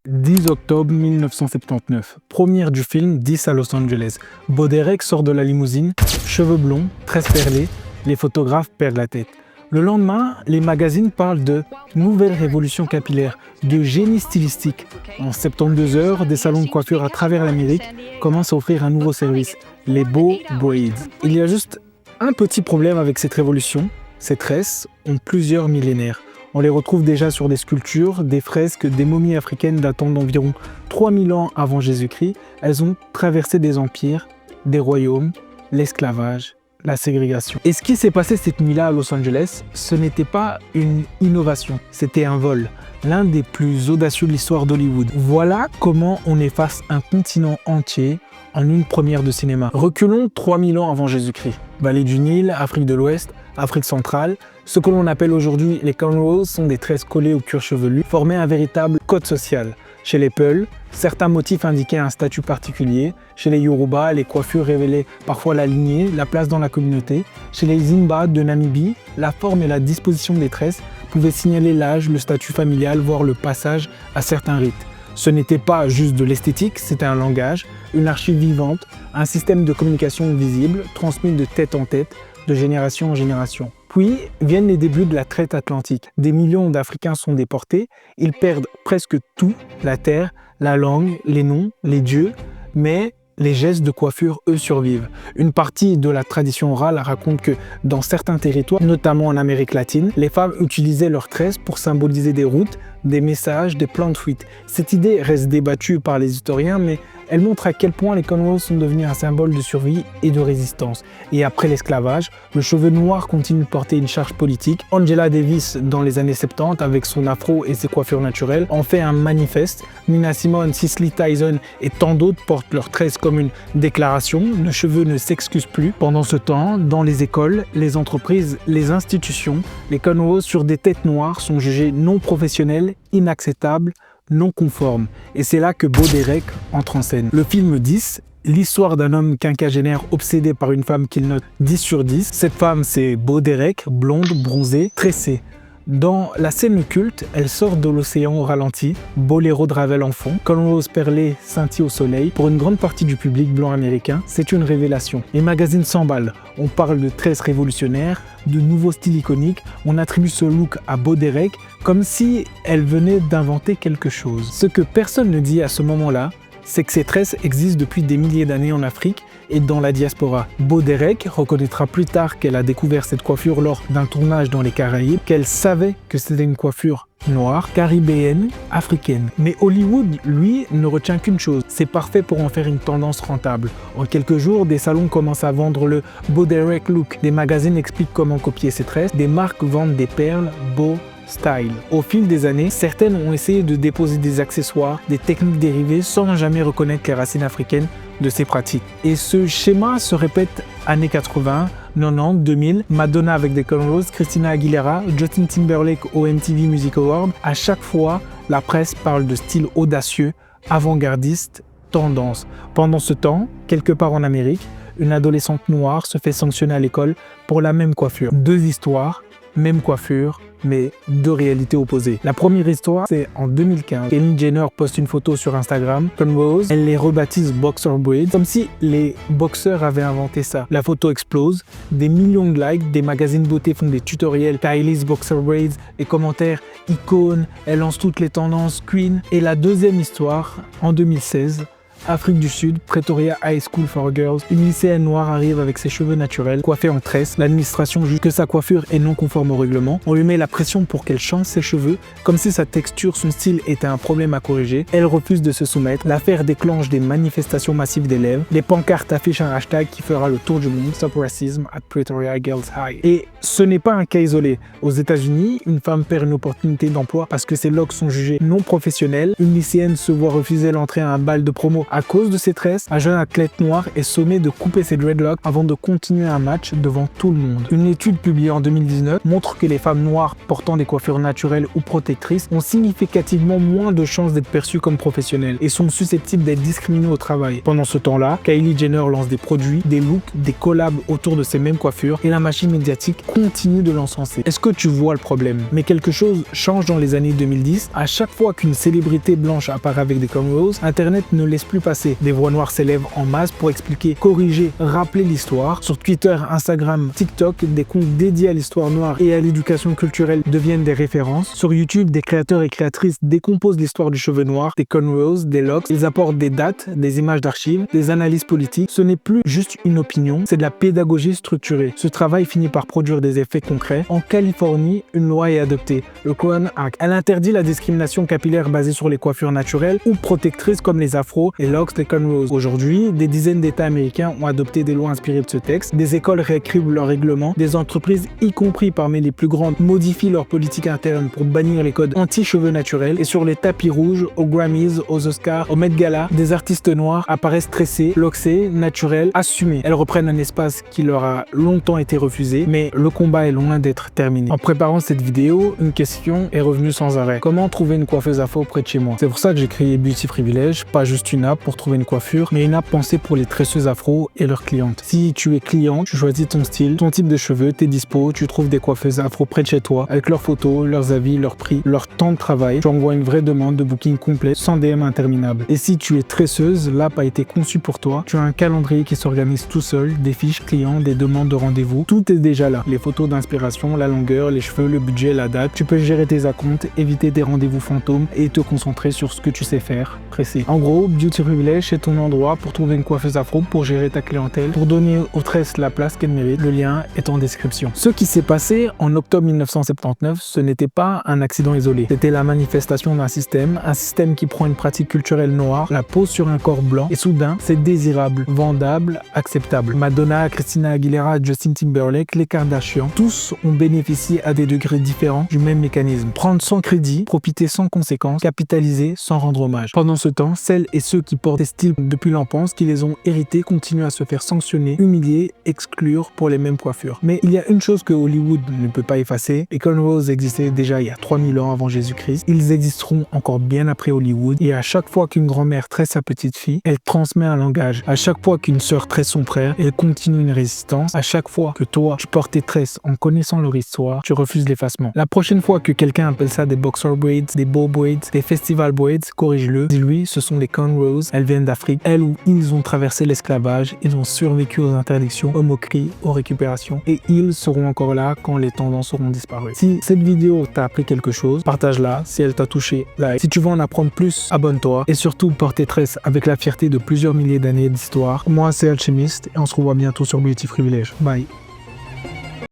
10 octobre 1979, première du film 10 à Los Angeles. Bo Derek sort de la limousine, cheveux blonds, tresses perlées, les photographes perdent la tête. Le lendemain, les magazines parlent de nouvelle révolution capillaire, de génie stylistique. En 72 heures, des salons de coiffure à travers l'Amérique commencent à offrir un nouveau service, les Bo Braids. Il y a juste un petit problème avec cette révolution, ces tresses ont plusieurs millénaires. On les retrouve déjà sur des sculptures, des fresques, des momies africaines datant d'environ 3000 ans avant Jésus-Christ. Elles ont traversé des empires, des royaumes, l'esclavage, la ségrégation. Et ce qui s'est passé cette nuit-là à Los Angeles, ce n'était pas une innovation, c'était un vol. L'un des plus audacieux de l'histoire d'Hollywood. Voilà comment on efface un continent entier en une première de cinéma. Reculons 3000 ans avant Jésus-Christ. Vallée du Nil, Afrique de l'Ouest, Afrique centrale. Ce que l'on appelle aujourd'hui les cornrows sont des tresses collées au cuir chevelu, formaient un véritable code social. Chez les Peuls, certains motifs indiquaient un statut particulier. Chez les Yoruba, les coiffures révélaient parfois la lignée, la place dans la communauté. Chez les Zimba de Namibie, la forme et la disposition des tresses pouvaient signaler l'âge, le statut familial, voire le passage à certains rites. Ce n'était pas juste de l'esthétique, c'était un langage, une archive vivante, un système de communication visible, transmis de tête en tête, de génération en génération. Puis viennent les débuts de la traite atlantique. Des millions d'Africains sont déportés, ils perdent presque tout, la terre, la langue, les noms, les dieux, mais les gestes de coiffure, eux, survivent. Une partie de la tradition orale raconte que dans certains territoires, notamment en Amérique latine, les femmes utilisaient leurs tresses pour symboliser des routes, des messages, des plans de fuite. Cette idée reste débattue par les historiens, mais elle montre à quel point les cornrows sont devenus un symbole de survie et de résistance. Et après l'esclavage, le cheveu noir continue de porter une charge politique. Angela Davis, dans les années 70, avec son afro et ses coiffures naturelles, en fait un manifeste. Nina Simone, Cicely Tyson et tant d'autres portent leurs tresses comme une déclaration. Le cheveu ne s'excuse plus. Pendant ce temps, dans les écoles, les entreprises, les institutions, les cornrows sur des têtes noires sont jugés non professionnels, inacceptables, non conformes. Et c'est là que Bo Derek entre en scène. Le film 10, l'histoire d'un homme quinquagénaire obsédé par une femme qu'il note 10 sur 10. Cette femme, c'est Bo Derek, blonde, bronzée, tressée. Dans la scène culte, elle sort de l'océan au ralenti, boléro de Ravel en fond, cornrows perlés scintillent au soleil. Pour une grande partie du public blanc américain, c'est une révélation. Les magazines s'emballent, on parle de tresses révolutionnaires, de nouveaux styles iconiques, on attribue ce look à Bo Derek comme si elle venait d'inventer quelque chose. Ce que personne ne dit à ce moment-là, c'est que ces tresses existent depuis des milliers d'années en Afrique et dans la diaspora. Bo Derek reconnaîtra plus tard qu'elle a découvert cette coiffure lors d'un tournage dans les Caraïbes, qu'elle savait que c'était une coiffure noire, caribéenne, africaine. Mais Hollywood, lui, ne retient qu'une chose, c'est parfait pour en faire une tendance rentable. En quelques jours, des salons commencent à vendre le Bo Derek look, des magazines expliquent comment copier ces tresses, des marques vendent des perles, Bo Style. Au fil des années, certaines ont essayé de déposer des accessoires, des techniques dérivées sans jamais reconnaître les racines africaines de ces pratiques. Et ce schéma se répète années 80, 90, 2000, Madonna avec des cornrows, Christina Aguilera, Justin Timberlake au MTV Music Awards. À chaque fois, la presse parle de style audacieux, avant-gardiste, tendance. Pendant ce temps, quelque part en Amérique, une adolescente noire se fait sanctionner à l'école pour la même coiffure. Deux histoires, même coiffure, mais deux réalités opposées. La première histoire, c'est en 2015. Kylie Jenner poste une photo sur Instagram, cornrows, elle les rebaptise Boxer Braids, comme si les boxeurs avaient inventé ça. La photo explose, des millions de likes, des magazines beauté font des tutoriels, Kylie's Boxer Braids, et commentaires, icônes, elle lance toutes les tendances, Queen. Et la deuxième histoire, en 2016, Afrique du Sud, Pretoria High School for Girls, une lycéenne noire arrive avec ses cheveux naturels, coiffée en tresses. L'administration juge que sa coiffure est non conforme au règlement. On lui met la pression pour qu'elle change ses cheveux, comme si sa texture, son style était un problème à corriger. Elle refuse de se soumettre. L'affaire déclenche des manifestations massives d'élèves. Les pancartes affichent un hashtag qui fera le tour du monde, Stop Racism at Pretoria Girls High. Et ce n'est pas un cas isolé. Aux États-Unis, une femme perd une opportunité d'emploi parce que ses locks sont jugés non professionnels. Une lycéenne se voit refuser l'entrée à un bal de promo à À cause de ses tresses, un jeune athlète noir est sommé de couper ses dreadlocks avant de continuer un match devant tout le monde. Une étude publiée en 2019 montre que les femmes noires portant des coiffures naturelles ou protectrices ont significativement moins de chances d'être perçues comme professionnelles et sont susceptibles d'être discriminées au travail. Pendant ce temps-là, Kylie Jenner lance des produits, des looks, des collabs autour de ces mêmes coiffures et la machine médiatique continue de l'encenser. Est-ce que tu vois le problème? Mais quelque chose change dans les années 2010. À chaque fois qu'une célébrité blanche apparaît avec des cornrows, Internet ne laisse plus passer. Des voix noires s'élèvent en masse pour expliquer, corriger, rappeler l'histoire. Sur Twitter, Instagram, TikTok, des comptes dédiés à l'histoire noire et à l'éducation culturelle deviennent des références. Sur YouTube, des créateurs et créatrices décomposent l'histoire du cheveu noir, des cornrows, des locks. Ils apportent des dates, des images d'archives, des analyses politiques. Ce n'est plus juste une opinion, c'est de la pédagogie structurée. Ce travail finit par produire des effets concrets. En Californie, une loi est adoptée, le Crown Act. Elle interdit la discrimination capillaire basée sur les coiffures naturelles ou protectrices comme les afros, les locks, les cornrows. Aujourd'hui, des dizaines d'États américains ont adopté des lois inspirées de ce texte. Des écoles réécrivent leurs règlements. Des entreprises, y compris parmi les plus grandes, modifient leur politique interne pour bannir les codes anti-cheveux naturels. Et sur les tapis rouges, aux Grammys, aux Oscars, aux Met Gala, des artistes noirs apparaissent stressés, loxés, naturels, assumés. Elles reprennent un espace qui leur a longtemps été refusé, mais le combat est loin d'être terminé. En préparant cette vidéo, une question est revenue sans arrêt. Comment trouver une coiffeuse afro près de chez moi? C'est pour ça que j'ai créé Beauty Privilege, pas juste une app pour trouver une coiffure, mais une app pensée pour les tresseuses afro et leurs clientes. Si tu es client, tu choisis ton style, ton type de cheveux, tes dispos, tu trouves des coiffeuses afro près de chez toi, avec leurs photos, leurs avis, leurs prix, leur temps de travail. Tu envoies une vraie demande de booking complet sans DM interminable. Et si tu es tresseuse, l'app a été conçue pour toi. Tu as un calendrier qui s'organise tout seul, des fiches clients, des demandes de rendez-vous. Tout est déjà là. Les photos d'inspiration, la longueur, les cheveux, le budget, la date. Tu peux gérer tes acomptes, éviter des rendez-vous fantômes et te concentrer sur ce que tu sais faire, pressé. En gros, Beauty Privilege, c'est ton endroit pour trouver une coiffeuse afro, pour gérer ta clientèle, pour donner aux tresses la place qu'elles méritent. Le lien est en description. Ce qui s'est passé en octobre 1979, ce n'était pas un accident isolé. C'était la manifestation d'un système, un système qui prend une pratique culturelle noire, la pose sur un corps blanc, et soudain, c'est désirable, vendable, acceptable. Madonna, Christina Aguilera, Justin Timberlake, les Kardashians, tous ont bénéficié à des degrés différents du même mécanisme. Prendre sans crédit, profiter sans conséquence, capitaliser sans rendre hommage. Pendant ce temps, celles et ceux qui portent des styles depuis l'enfance, qui les ont hérités, continuent à se faire sanctionner, humilier, exclure pour les mêmes coiffures. Mais il y a une chose que Hollywood ne peut pas effacer. Les cornrows existaient déjà il y a 3000 ans avant Jésus-Christ. Ils existeront encore bien après Hollywood. Et à chaque fois qu'une grand-mère tresse sa petite fille, elle transmet un langage. À chaque fois qu'une sœur tresse son frère, elle continue une résistance. À chaque fois que toi, tu portes tes tresses en connaissant leur histoire, tu refuses l'effacement. La prochaine fois que quelqu'un appelle ça des boxer braids, des bow braids, des festival braids, corrige-le. Dis-lui, ce sont des cornrows. Elles viennent d'Afrique. Elles ou ils ont traversé l'esclavage. Ils ont survécu aux interdictions, aux moqueries, aux récupérations. Et ils seront encore là quand les tendances auront disparu. Si cette vidéo t'a appris quelque chose, partage-la. Si elle t'a touché, like. Si tu veux en apprendre plus, abonne-toi. Et surtout, porte tes tresses avec la fierté de plusieurs milliers d'années d'histoire. Moi, c'est Alchemist et on se revoit bientôt sur Beauty Privilege. Bye.